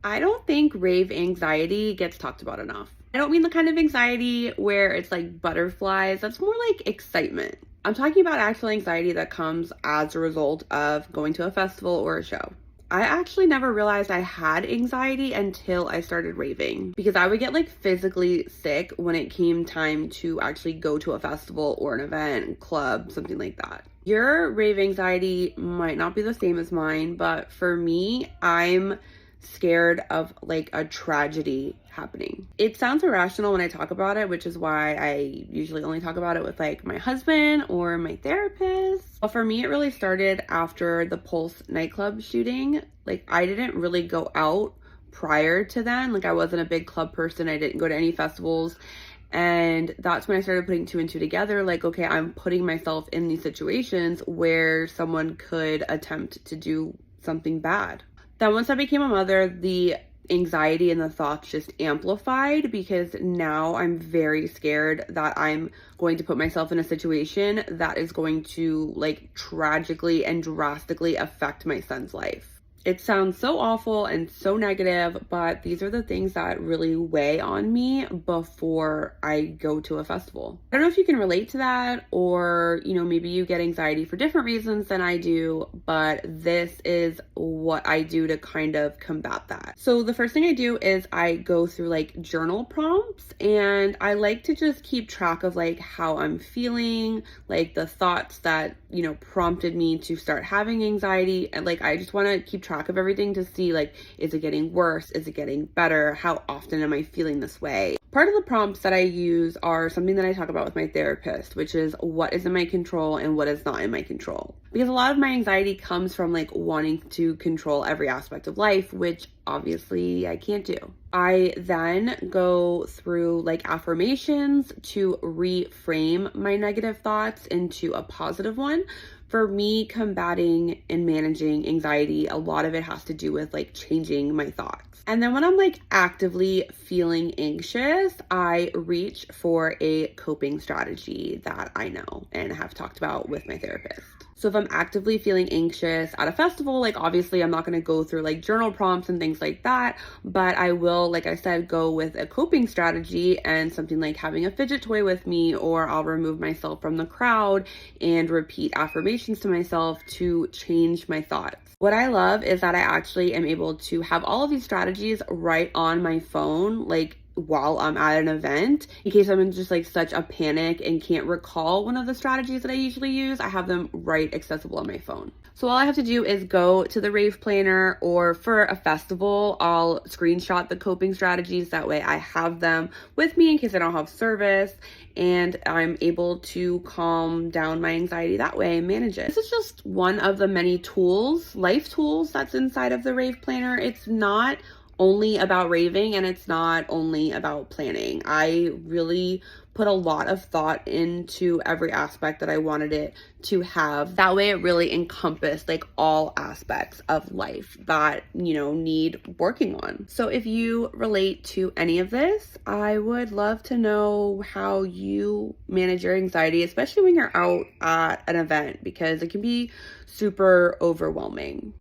I don't think rave anxiety gets talked about enough. I don't mean the kind of anxiety where it's like butterflies. That's more like excitement. I'm talking about actual anxiety that comes as a result of going to a festival or a show. I actually never realized I had anxiety until I started raving because I would get like physically sick when it came time to actually go to a festival or an event, club, something like that. Your rave anxiety might not be the same as mine, but for me, I'm scared of like a tragedy happening. It sounds irrational when I talk about it, which is why I usually only talk about it with like my husband or my therapist. But for me, it really started after the Pulse nightclub shooting. Like, I didn't really go out prior to then. Like, I wasn't a big club person. I didn't go to any festivals. And that's when I started putting two and two together. Like, okay, I'm putting myself in these situations where someone could attempt to do something bad. Then once I became a mother, the anxiety and the thoughts just amplified because now I'm very scared that I'm going to put myself in a situation that is going to like tragically and drastically affect my son's life. It sounds so awful and so negative, but these are the things that really weigh on me before I go to a festival. I don't know if you can relate to that, or, you know, maybe you get anxiety for different reasons than I do, but this is what I do to kind of combat that. So the first thing I do is I go through like journal prompts, and I like to just keep track of like how I'm feeling, like the thoughts that, you know, prompted me to start having anxiety. And like, I just want to keep track of everything to see like, is it getting worse? Is it getting better? How often am I feeling this way? Part of the prompts that I use are something that I talk about with my therapist, which is what is in my control and what is not in my control. Because a lot of my anxiety comes from like wanting to control every aspect of life, which obviously I can't do. I then go through like affirmations to reframe my negative thoughts into a positive one. For me, combating and managing anxiety, a lot of it has to do with like changing my thoughts. And then when I'm like actively feeling anxious, I reach for a coping strategy that I know and have talked about with my therapist. So if I'm actively feeling anxious at a festival, like obviously I'm not going to go through like journal prompts and things like that, but I will, like I said, go with a coping strategy and something like having a fidget toy with me, or I'll remove myself from the crowd and repeat affirmations to myself to change my thoughts. What I love is that I actually am able to have all of these strategies right on my phone, like while I'm at an event, in case I'm in just like such a panic and can't recall one of the strategies that I usually use. I have them right accessible on my phone. So all I have to do is go to the Rave planner, or for a festival, I'll screenshot the coping strategies. That way I have them with me in case I don't have service, and I'm able to calm down my anxiety that way and manage it. This is just one of the many tools, life tools, that's inside of the Rave planner. It's not only about raving, and it's not only about planning. I really put a lot of thought into every aspect that I wanted it to have. That way it really encompassed like all aspects of life that, you know, need working on. So if you relate to any of this, I would love to know how you manage your anxiety, especially when you're out at an event, because it can be super overwhelming.